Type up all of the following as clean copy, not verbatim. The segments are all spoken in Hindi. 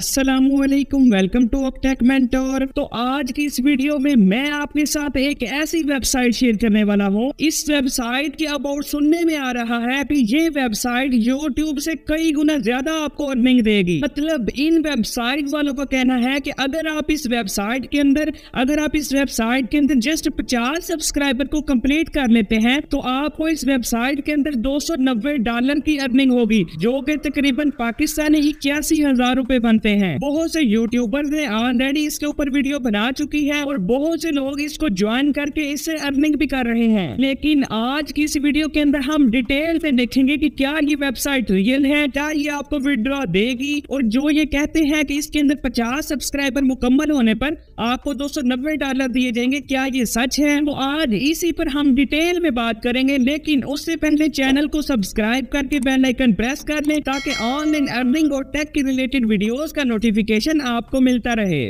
अस्सलामुअलैकुम, वेलकम टू अपटेक मेंटोर। तो आज की इस वीडियो में मैं आपके साथ एक ऐसी वेबसाइट शेयर करने वाला हूँ। इस वेबसाइट के अबाउट सुनने में आ रहा है कि ये वेबसाइट यूट्यूब से कई गुना ज्यादा आपको अर्निंग देगी। मतलब इन वेबसाइट वालों का कहना है कि अगर आप इस वेबसाइट के अंदर जस्ट 50 सब्सक्राइबर को कंप्लीट कर लेते हैं तो आपको इस वेबसाइट के अंदर $290 की अर्निंग होगी, जो कि तकरीबन पाकिस्तानी 81,000 रुपए बनते हैं। बहुत से यूट्यूबर ने ऑलरेडी इसके ऊपर वीडियो बना चुकी है और बहुत से लोग इसको ज्वाइन करके इससे अर्निंग भी कर रहे हैं। लेकिन आज की इस वीडियो के अंदर हम डिटेल से देखेंगे कि क्या ये वेबसाइट रियल है, क्या ये आपको विड्रॉ देगी, और जो ये कहते हैं कि इसके अंदर 50 सब्सक्राइबर मुकम्मल होने पर आपको $290 दिए जाएंगे, क्या ये सच है? तो आज इसी पर हम डिटेल में बात करेंगे। लेकिन उससे पहले चैनल को सब्सक्राइब करके बेल आइकन प्रेस कर लें ताकि ऑनलाइन अर्निंग और टेक के रिलेटेड वीडियोस का नोटिफिकेशन आपको मिलता रहे।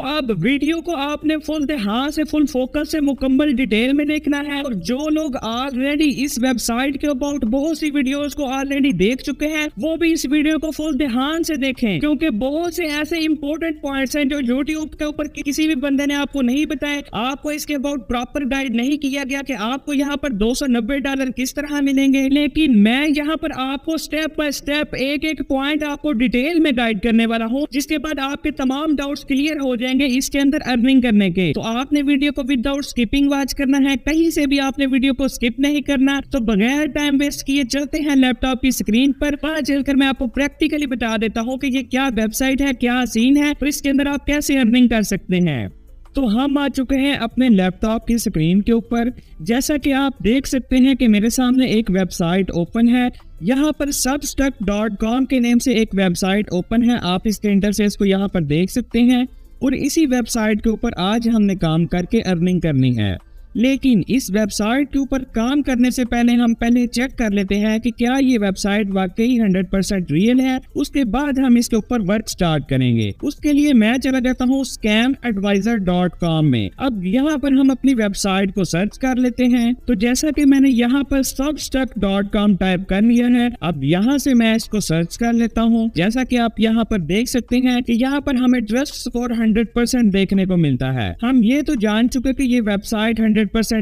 अब वीडियो को आपने फुल ध्यान से, फुल फोकस से, मुकम्मल डिटेल में देखना है। और जो लोग ऑलरेडी इस वेबसाइट के अबाउट बहुत सी वीडियोस को ऑलरेडी देख चुके हैं वो भी इस वीडियो को फुल ध्यान से देखें, क्योंकि बहुत से ऐसे इंपॉर्टेंट पॉइंट्स हैं जो यूट्यूब के ऊपर किसी भी बंदे ने आपको नहीं बताए। आपको इसके अबाउट प्रॉपर गाइड नहीं किया गया कि आपको यहाँ पर $290 किस तरह मिलेंगे। लेकिन मैं यहाँ पर आपको स्टेप बाय स्टेप एक एक पॉइंट आपको डिटेल में गाइड करने वाला हूँ, जिसके बाद आपके तमाम डाउट्स क्लियर हो जाएंगे इसके अंदर अर्निंग करने के। तो आपने वीडियो को विदाउट स्किपिंग वॉच करना है, कहीं से भी आपने वीडियो को स्किप नहीं करना। तो बगैर टाइम वेस्ट किए चलते हैं लैपटॉप की स्क्रीन पर। वहां चलकर मैं आपको प्रैक्टिकली बता देता हूं कि ये क्या वेबसाइट है, क्या सीन है, तो इसके अंदर आप कैसे अर्निंग कर सकते हैं। तो हम आ चुके हैं अपने लैपटॉप की स्क्रीन के ऊपर। जैसा कि आप देख सकते हैं कि मेरे सामने एक वेबसाइट ओपन है। यहाँ पर substack.com के नेम से एक वेबसाइट ओपन है। आप इसके इंटरफेस को यहाँ पर देख सकते हैं और इसी वेबसाइट के ऊपर आज हमने काम करके अर्निंग करनी है। लेकिन इस वेबसाइट के ऊपर काम करने से पहले हम चेक कर लेते हैं कि क्या ये वेबसाइट वाकई 100% रियल है। उसके बाद हम इसके ऊपर वर्क स्टार्ट करेंगे। उसके लिए मैं चला जाता हूँ scamadvisor.com में। अब यहाँ पर हम अपनी वेबसाइट को सर्च कर लेते हैं। तो जैसा कि मैंने यहाँ पर substack.com टाइप कर लिया है, अब यहाँ से मैं इसको सर्च कर लेता हूँ। जैसा कि आप यहाँ पर देख सकते हैं कि यहाँ पर हमें ट्रस्ट स्कोर 100% देखने को मिलता है। हम ये तो जान चुके कि ये वेबसाइट 100%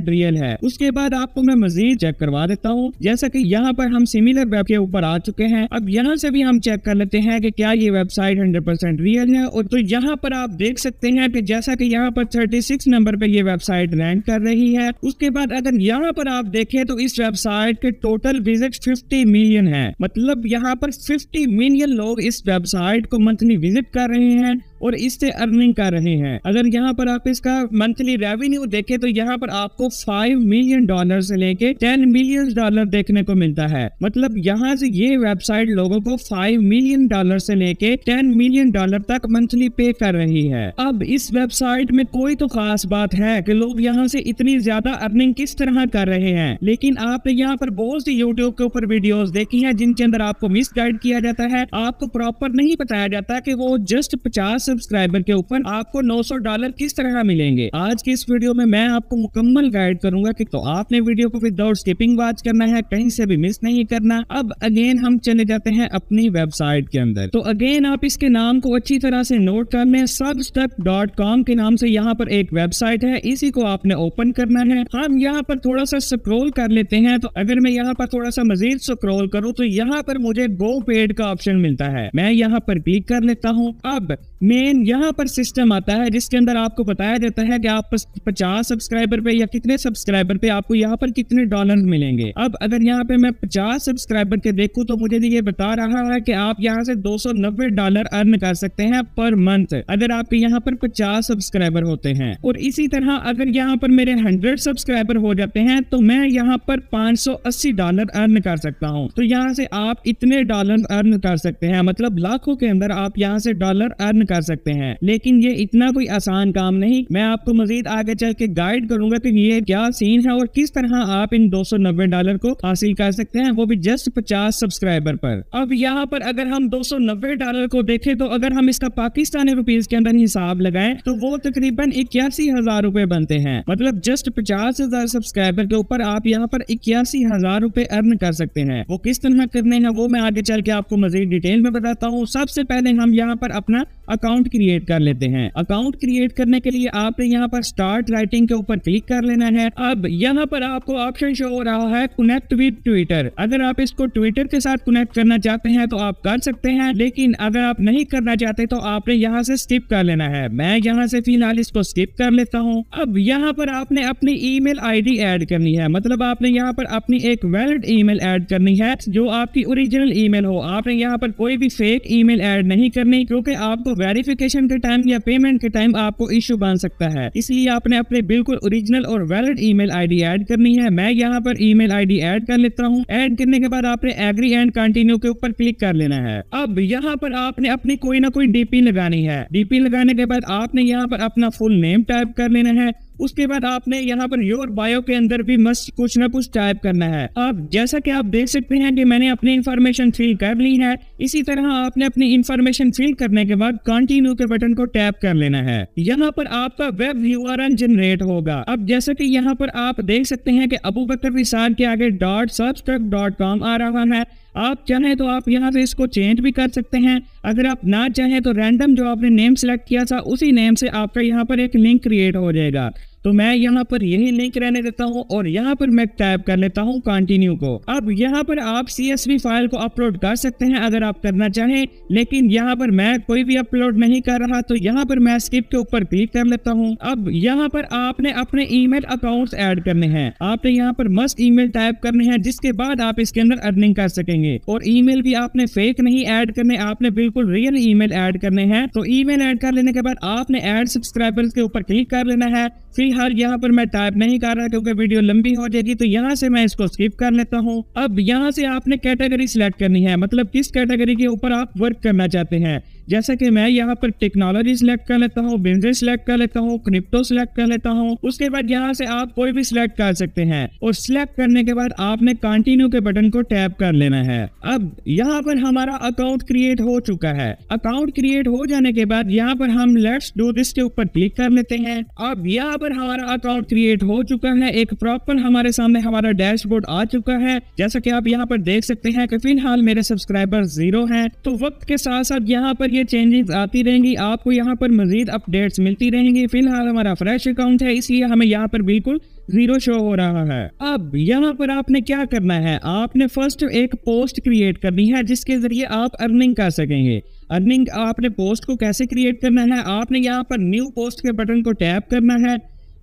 रियल है। उसके बाद आपको मैं मजीद चेक करवा देता हूँ। जैसा कि यहाँ पर हम सिमिलर वेब के ऊपर आ चुके हैं। अब यहाँ से भी हम चेक कर लेते हैं कि क्या ये वेबसाइट 100% रियल है। और तो यहाँ पर आप देख सकते हैं कि जैसा कि यहाँ पर 36 नंबर पे ये वेबसाइट रैंक कर रही है। उसके बाद अगर यहाँ पर आप देखें तो इस वेबसाइट के टोटल विजिट 50 मिलियन है। मतलब यहाँ पर 50 मिलियन लोग इस वेबसाइट को मंथली विजिट कर रहे हैं और इससे अर्निंग कर रहे हैं। अगर यहाँ पर आप इसका मंथली रेवेन्यू देखें तो यहाँ पर आपको $5 मिलियन से लेके $10 मिलियन देखने को मिलता है। मतलब यहाँ से ये वेबसाइट लोगों को $5 मिलियन से लेके $10 मिलियन तक मंथली पे कर रही है। अब इस वेबसाइट में कोई तो खास बात है कि लोग यहाँ से इतनी ज्यादा अर्निंग किस तरह कर रहे हैं। लेकिन आपने यहाँ पर बहुत सी यूट्यूब के ऊपर वीडियोस देखी हैं जिनके अंदर आपको मिस गाइड किया जाता है। आपको प्रॉपर नहीं बताया जाता कि वो जस्ट 50 सब्सक्राइबर के ऊपर आपको $900 किस तरह मिलेंगे। आज की इस वीडियो में मैं आपको मुकम्मल गाइड करूंगा कि तो आपने वीडियो को विदाउट स्किपिंग वॉच करना है, कहीं से भी मिस नहीं करना। अब अगेन हम चले जाते हैं अपनी वेबसाइट के अंदर। तो अगेन आप इसके नाम को अच्छी तरह से नोट कर लें। substack.com के नाम से यहाँ पर एक वेबसाइट है, इसी को आपने ओपन करना है। हम यहाँ पर थोड़ा सा स्क्रॉल कर लेते हैं। तो अगर मैं यहाँ पर थोड़ा सा मजीद स्क्रॉल करूँ तो यहाँ पर मुझे गो पेड का ऑप्शन मिलता है। मैं यहाँ पर क्लिक कर लेता हूँ। अब मेन यहाँ पर सिस्टम आता है जिसके अंदर आपको बताया जाता है कि आप 50 सब्सक्राइबर पे या कितने सब्सक्राइबर पे आपको यहाँ पर कितने डॉलर मिलेंगे। अब अगर यहाँ पे मैं 50 सब्सक्राइबर के देखूं तो मुझे ये बता रहा है कि आप यहाँ से $290 अर्न कर सकते हैं पर मंथ, अगर आपके यहाँ पर 50 सब्सक्राइबर होते हैं। और इसी तरह अगर यहाँ पर मेरे 100 सब्सक्राइबर हो जाते हैं तो मैं यहाँ पर $580 अर्न कर सकता हूँ। तो यहाँ से आप इतने डॉलर अर्न कर सकते हैं। मतलब लाखों के अंदर आप यहाँ से डॉलर अर्न कर सकते हैं। लेकिन ये इतना कोई आसान काम नहीं। मैं आपको मजीद आगे चल के गाइड करूंगा कि ये क्या सीन है और किस तरह आप इन $290 को हासिल कर सकते हैं, वो भी जस्ट 50 सब्सक्राइबर पर। अब यहाँ पर अगर हम $290 को देखें तो अगर हम इसका पाकिस्तानी रुपीज के अंदर हिसाब लगाएं तो वो तकरीबन 81,000 रुपए बनते हैं। मतलब जस्ट 50,000 सब्सक्राइबर के ऊपर आप यहाँ पर 81,000 रुपए अर्न कर सकते हैं। वो किस तरह करने हैं वो मैं आगे चल के आपको मजीद डिटेल में बताता हूँ। सबसे पहले हम यहाँ पर अपना अकाउंट क्रिएट कर लेते हैं। अकाउंट क्रिएट करने के लिए आपने यहाँ पर स्टार्ट राइटिंग के ऊपर क्लिक कर लेना है। अब यहाँ पर आपको ऑप्शन शो हो रहा है कनेक्ट विद ट्विटर। अगर आप इसको ट्विटर के साथ कनेक्ट करना चाहते हैं तो आप कर सकते हैं, लेकिन अगर आप नहीं करना चाहते तो आपने यहाँ से स्किप कर लेना है। मैं यहाँ से फिलहाल इसको स्किप कर लेता हूँ। अब यहाँ पर आपने अपनी ईमेल आईडी ऐड करनी है। मतलब आपने यहाँ पर अपनी एक वैलिड ईमेल ऐड करनी है जो आपकी ओरिजिनल ईमेल हो। आपने यहाँ पर कोई भी फेक ईमेल ऐड नहीं करनी, क्योंकि आपको वेरिफिकेशन के टाइम या पेमेंट के टाइम आपको इश्यू बन सकता है। इसलिए आपने अपने बिल्कुल ओरिजिनल और वैलिड ईमेल आईडी ऐड करनी है। मैं यहाँ पर ईमेल आईडी ऐड कर लेता हूँ। ऐड करने के बाद आपने एग्री एंड कंटिन्यू के ऊपर क्लिक कर लेना है। अब यहाँ पर आपने अपनी कोई ना कोई डीपी लगानी है। डीपी लगाने के बाद आपने यहाँ पर अपना फुल नेम टाइप कर लेना है। उसके बाद आपने यहाँ पर योर बायो के अंदर भी मस्त कुछ ना कुछ टाइप करना है। अब जैसा कि आप देख सकते हैं कि मैंने अपनी इंफॉर्मेशन फिल कर ली है। इसी तरह आपने अपनी इंफॉर्मेशन फिल करने के बाद कंटिन्यू के बटन को टैप कर लेना है। यहाँ पर आपका वेब यूआरएल जनरेट होगा। अब जैसा कि यहाँ पर आप देख सकते हैं कि अबू बकर रिसाल के आगे .substack.com आ रहा है। आप चाहें तो आप यहाँ से इसको चेंज भी कर सकते हैं। अगर आप ना चाहें तो रैंडम जो आपने नेम सेलेक्ट किया था उसी नेम से आपका यहाँ पर एक लिंक क्रिएट हो जाएगा। तो मैं यहाँ पर यही लिंक रहने देता हूँ और यहाँ पर मैं टाइप कर लेता हूँ कंटिन्यू को। अब यहाँ पर आप CSV फाइल को अपलोड कर सकते हैं अगर आप करना चाहें, लेकिन यहाँ पर मैं कोई भी अपलोड नहीं कर रहा तो यहाँ पर मैं स्किप के ऊपर क्लिक कर लेता हूँ। अब यहाँ पर आपने अपने ईमेल अकाउंट्स ऐड करने हैं। आपने यहाँ पर मस्ट ईमेल टाइप करने हैं, जिसके बाद आप इसके अंदर अर्निंग कर सकेंगे। और ईमेल भी आपने फेक नहीं ऐड करने, आपने बिल्कुल रियल ईमेल ऐड करने हैं। तो ईमेल ऐड कर लेने के बाद आपने ऐड सब्सक्राइबर्स के ऊपर क्लिक कर लेना है। फिलहाल यहाँ पर मैं टाइप नहीं कर रहा क्योंकि वीडियो लंबी हो जाएगी, तो यहाँ से मैं इसको स्किप कर लेता हूँ। अब यहाँ से आपने कैटेगरी सिलेक्ट करनी है, मतलब किस कैटेगरी के ऊपर आप वर्क करना चाहते हैं। जैसे कि मैं यहाँ पर टेक्नोलॉजी सिलेक्ट कर लेता हूँ, बिजनेस सिलेक्ट कर लेता हूँ, क्रिप्टो सिलेक्ट कर लेता हूँ। उसके बाद यहाँ से आप कोई भी सिलेक्ट कर सकते हैं और सिलेक्ट करने के बाद आपने कंटिन्यू के बटन को टैप कर लेना है। अब यहाँ पर हमारा अकाउंट क्रिएट हो चुका है। अकाउंट क्रिएट हो जाने के बाद यहाँ पर हम लेट्स डू दिस के ऊपर क्लिक कर लेते हैं। अब यहाँ पर हमारा अकाउंट क्रिएट हो चुका है। एक प्रॉपर हमारे सामने हमारा डैशबोर्ड आ चुका है। जैसा कि आप यहाँ पर देख सकते हैं कि फिलहाल मेरे सब्सक्राइबर 0 हैं। तो वक्त के साथ साथ यहाँ पर चेंजेस आती रहेंगी, आपको यहाँ पर मजीद अपडेट्स मिलती रहेंगी। फिलहाल हमारा फ्रेश अकाउंट है, इसलिए हमें यहाँ पर बिल्कुल 0 शो हो रहा है। अब यहाँ पर आपने क्या करना है, आपने फर्स्ट एक पोस्ट क्रिएट करनी है जिसके जरिए आप अर्निंग कर सकेंगे। अर्निंग आपने पोस्ट को कैसे क्रिएट करना है, आपने यहाँ पर न्यू पोस्ट के बटन को टैप करना है।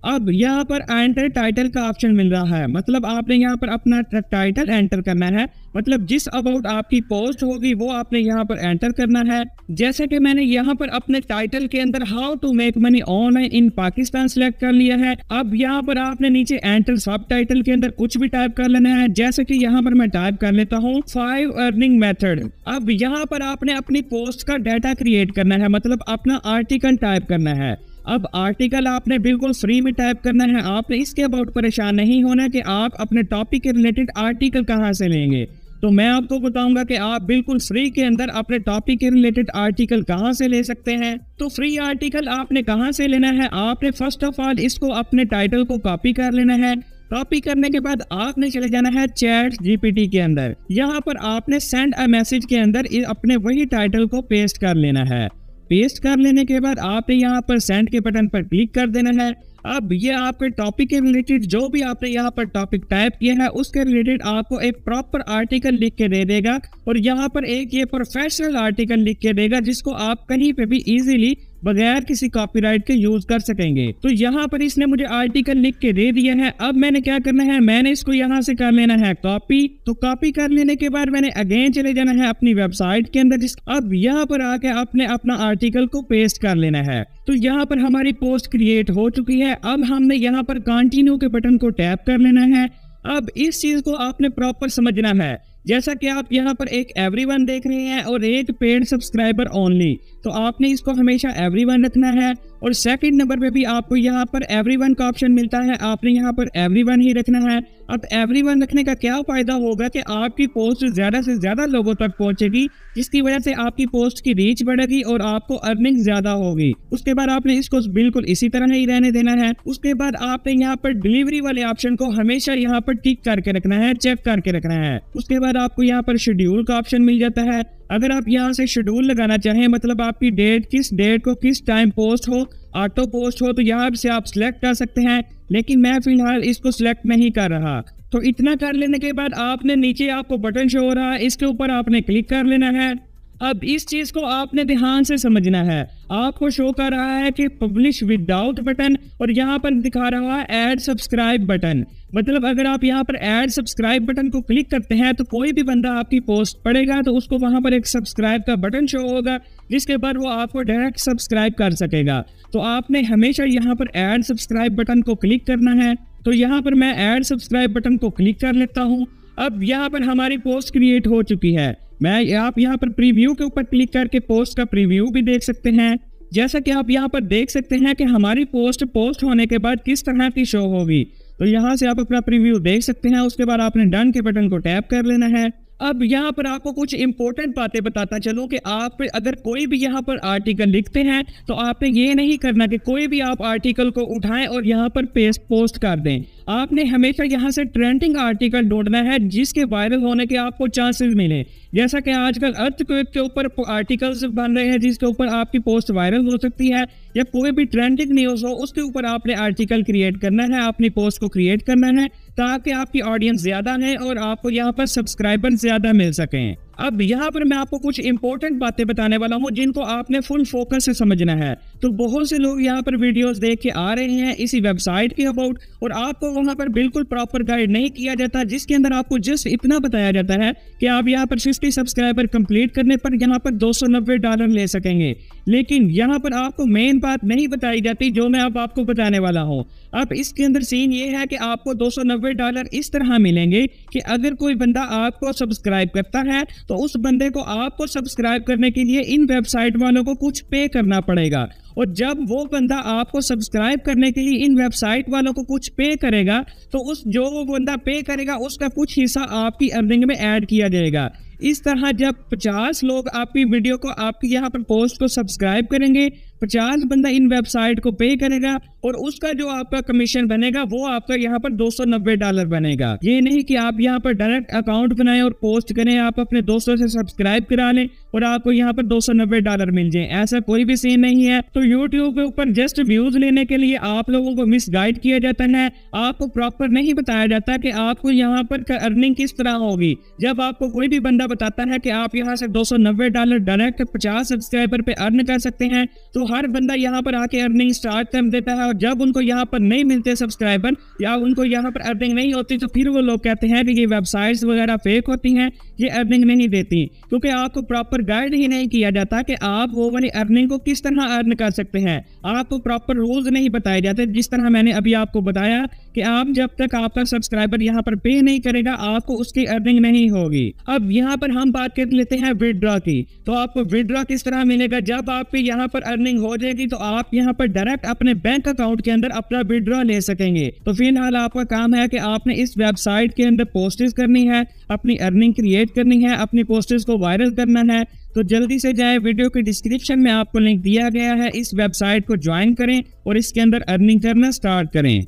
अब यहाँ पर एंटर टाइटल का ऑप्शन मिल रहा है, मतलब आपने यहाँ पर अपना टाइटल एंटर करना है। मतलब जिस अबाउट आपकी पोस्ट होगी वो आपने यहाँ पर एंटर करना है। जैसे कि मैंने यहाँ पर अपने टाइटल के अंदर how to make money online in Pakistan select कर लिया है। अब यहाँ पर आपने नीचे एंटर सब टाइटल के अंदर कुछ भी टाइप कर लेना है। जैसे कि यहाँ पर मैं टाइप कर लेता हूँ 5 अर्निंग मेथड। अब यहाँ पर आपने अपनी पोस्ट का डाटा क्रिएट करना है, मतलब अपना आर्टिकल टाइप करना है। अब आर्टिकल आपने बिल्कुल फ्री में टाइप करना है। आपने इसके अबाउट परेशान नहीं होना कि आप अपने टॉपिक के रिलेटेड आर्टिकल कहाँ से लेंगे। तो मैं आपको बताऊंगा कि आप बिल्कुल फ्री के अंदर अपने टॉपिक के रिलेटेड आर्टिकल कहाँ से ले सकते हैं। तो फ्री आर्टिकल आपने कहाँ से लेना है, आपने फर्स्ट ऑफ ऑल इसको अपने टाइटल को कॉपी कर लेना है। कॉपी करने के बाद आपने चले जाना है चैट जीपीटी के अंदर। यहाँ पर आपने सेंड अ मैसेज के अंदर अपने वही टाइटल को पेस्ट कर लेना है। पेस्ट कर लेने के बाद आपने यहाँ पर सेंड के बटन पर क्लिक कर देना है। अब ये आपके टॉपिक के रिलेटेड जो भी आपने यहाँ पर टॉपिक टाइप किया है उसके रिलेटेड आपको एक प्रॉपर आर्टिकल लिख के दे देगा और यहाँ पर एक ये प्रोफेशनल आर्टिकल लिख के देगा जिसको आप कहीं पे भी इजीली बगैर किसी कॉपीराइट के यूज कर सकेंगे। तो यहाँ पर इसने मुझे आर्टिकल लिख के दे दिया है। अब मैंने क्या करना है, मैंने इसको यहाँ से कर लेना है कॉपी। तो कॉपी कर लेने के बाद मैंने अगेन चले जाना है अपनी वेबसाइट के अंदर। अब यहाँ पर आके आपने अपना आर्टिकल को पेस्ट कर लेना है। तो यहाँ पर हमारी पोस्ट क्रिएट हो चुकी है। अब हमने यहाँ पर कंटिन्यू के बटन को टैप कर लेना है। अब इस चीज को आपने प्रॉपर समझना है। जैसा कि आप यहाँ पर एक एवरीवन देख रहे हैं और एक पेड सब्सक्राइबर ओनली, तो आपने इसको हमेशा एवरीवन रखना है। और सेकंड नंबर पे भी आपको यहाँ पर एवरीवन का ऑप्शन मिलता है, आपने यहाँ पर एवरीवन ही रखना है। अब एवरीवन रखने का क्या फायदा होगा कि आपकी पोस्ट ज्यादा से ज्यादा लोगों तक पहुंचेगी, जिसकी वजह से आपकी पोस्ट की रीच बढ़ेगी और आपको अर्निंग ज्यादा होगी। उसके बाद आपने इसको बिल्कुल इसी तरह ही रहने देना है। उसके बाद आपने यहाँ पर डिलीवरी वाले ऑप्शन को हमेशा यहाँ पर टिक करके रखना है, चेक करके रखना है। उसके बाद आपको यहाँ पर शेड्यूल का ऑप्शन मिल जाता है। अगर आप यहाँ से शेड्यूल लगाना चाहें, मतलब आपकी डेट किस डेट को किस टाइम पोस्ट हो, ऑटो पोस्ट हो, तो यहाँ से आप सिलेक्ट कर सकते हैं, लेकिन मैं फिलहाल इसको सिलेक्ट नहीं कर रहा। तो इतना कर लेने के बाद आपने नीचे आपको बटन शो हो रहा है, इसके ऊपर आपने क्लिक कर लेना है। अब इस चीज को आपने ध्यान से समझना है। आपको शो कर रहा है कि पब्लिश विदाउट बटन और यहाँ पर दिखा रहा है ऐड सब्सक्राइब बटन। मतलब अगर आप यहाँ पर ऐड सब्सक्राइब बटन को क्लिक करते हैं तो कोई भी बंदा आपकी पोस्ट पढ़ेगा तो उसको वहां पर एक सब्सक्राइब का बटन शो होगा, जिसके बाद वो आपको डायरेक्ट सब्सक्राइब कर सकेगा। तो आपने हमेशा यहाँ पर ऐड सब्सक्राइब बटन को क्लिक करना है। तो यहाँ पर मैं ऐड सब्सक्राइब बटन को क्लिक कर लेता हूँ। अब यहाँ पर हमारी पोस्ट क्रिएट हो चुकी है। आप यहाँ पर प्रीव्यू के ऊपर क्लिक करके पोस्ट का प्रीव्यू भी देख सकते हैं। जैसा कि आप यहाँ पर देख सकते हैं कि हमारी पोस्ट होने के बाद किस तरह की शो होगी। तो यहाँ से आप अपना प्रीव्यू देख सकते हैं। उसके बाद आपने डन के बटन को टैप कर लेना है। अब यहाँ पर आपको कुछ इंपॉर्टेंट बातें बताता चलूं कि आप अगर कोई भी यहाँ पर आर्टिकल लिखते हैं तो आपने ये नहीं करना कि कोई भी आप आर्टिकल को उठाएं और यहाँ पर पोस्ट कर दें। आपने हमेशा यहाँ से ट्रेंडिंग आर्टिकल ढूंढना है जिसके वायरल होने के आपको चांसेस मिले। जैसा कि आजकल अर्थक्वेक के ऊपर आर्टिकल्स बन रहे हैं जिसके ऊपर आपकी पोस्ट वायरल हो सकती है, या कोई भी ट्रेंडिंग न्यूज़ हो उसके ऊपर आपने आर्टिकल क्रिएट करना है, अपनी पोस्ट को क्रिएट करना है ताकि आपकी ऑडियंस ज्यादा है और आपको यहाँ पर सब्सक्राइबर ज्यादा मिल सकें। अब यहाँ पर मैं आपको कुछ इंपॉर्टेंट बातें बताने वाला हूँ जिनको आपने फुल फोकस से समझना है। तो बहुत से लोग यहाँ पर वीडियोस देख के आ रहे हैं इसी वेबसाइट के अबाउट, और आपको वहाँ पर बिल्कुल प्रॉपर गाइड नहीं किया जाता, जिसके अंदर आपको जस्ट इतना बताया जाता है कि आप यहाँ पर 60 सब्सक्राइबर कंप्लीट करने पर यहाँ पर $290 ले सकेंगे। लेकिन यहाँ पर आपको मेन बात नहीं बताई जाती जो मैं अब आपको बताने वाला हूँ। अब इसके अंदर सीन ये है कि आपको $290 इस तरह मिलेंगे कि अगर कोई बंदा आपको सब्सक्राइब करता है तो उस बंदे को आपको सब्सक्राइब करने के लिए इन वेबसाइट वालों को कुछ पे करना पड़ेगा, और जब वो बंदा आपको सब्सक्राइब करने के लिए इन वेबसाइट वालों को कुछ पे करेगा तो वो बंदा पे करेगा उसका कुछ हिस्सा आपकी अर्निंग में ऐड किया जाएगा। इस तरह जब 50 लोग आपकी वीडियो को आपकी यहाँ पर पोस्ट को सब्सक्राइब करेंगे, 50 बंदा इन वेबसाइट को पे करेगा और उसका जो आपका कमीशन बनेगा वो आपका यहाँ पर $290 बनेगा। ये नहीं कि आप यहाँ पर डायरेक्ट अकाउंट बनाएं और पोस्ट करें, आप अपने दोस्तों से सब्सक्राइब करा लें और आपको यहाँ पर $290 मिल जाए, ऐसा कोई भी सीन नहीं है। तो यूट्यूब के ऊपर जस्ट व्यूज लेने के लिए आप लोगों को मिसगाइड किया जाता है, आपको प्रॉपर नहीं बताया जाता कि आपको यहाँ पर अर्निंग किस तरह होगी। जब आपको कोई भी बंदा बताता है कि आप यहाँ से $290 डायरेक्ट 50 सब्सक्राइबर पे अर्न कर सकते हैं, तो हर बंदा यहाँ पर आके अर्निंग स्टार्ट कर देता है, और जब उनको यहाँ पर नहीं मिलते सब्सक्राइबर या उनको यहाँ पर अर्निंग नहीं होती तो फिर वो लोग कहते हैं कि ये वेबसाइट्स वगैरह फेक होती हैं, ये अर्निंग नहीं देती, क्योंकि आपको प्रॉपर गाइड ही नहीं किया जाता कि आप वो वाली अर्निंग को किस तरह अर्न कर सकते हैं। आपको प्रॉपर रूल्स नहीं बताए जाते, जिस तरह मैंने अभी आपको बताया कि आप जब तक आपका सब्सक्राइबर यहाँ पर पे नहीं करेगा आपको उसकी अर्निंग नहीं होगी। अब यहाँ पर हम बात कर लेते हैं विड्रॉ की। तो आपको विड्रॉ किस तरह मिलेगा? जब आपकी यहाँ पर अर्निंग हो जाएगी तो आप यहाँ पर डायरेक्ट अपने बैंक अकाउंट के अंदर अपना विड्रॉ ले सकेंगे। तो फिलहाल आपका काम है कि आपने इस वेबसाइट के अंदर पोस्टेज करनी है, अपनी अर्निंग क्रिएट करनी है, अपनी पोस्टेज को वायरल करना है। तो जल्दी से जाए, वीडियो के डिस्क्रिप्शन में आपको लिंक दिया गया है, इस वेबसाइट को ज्वाइन करें और इसके अंदर अर्निंग करना स्टार्ट करें।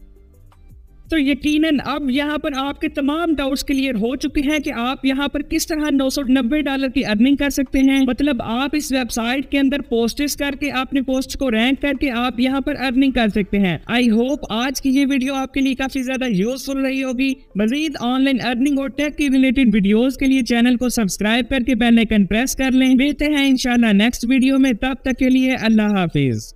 तो यकीनन अब यहाँ पर आपके तमाम डाउट्स क्लियर हो चुके हैं कि आप यहाँ पर किस तरह $990 की अर्निंग कर सकते हैं। मतलब आप इस वेबसाइट के अंदर पोस्टेस करके अपनी पोस्ट को रैंक करके आप यहाँ पर अर्निंग कर सकते हैं। आई होप आज की ये वीडियो आपके लिए काफी ज्यादा यूजफुल रही होगी। मजीद ऑनलाइन अर्निंग और टेक की रिलेटेड वीडियोस के लिए चैनल को सब्सक्राइब करके बेल आइकन प्रेस कर लें। मिलते हैं इंशाल्लाह नेक्स्ट वीडियो में, तब तक के लिए अल्लाह हाफिज।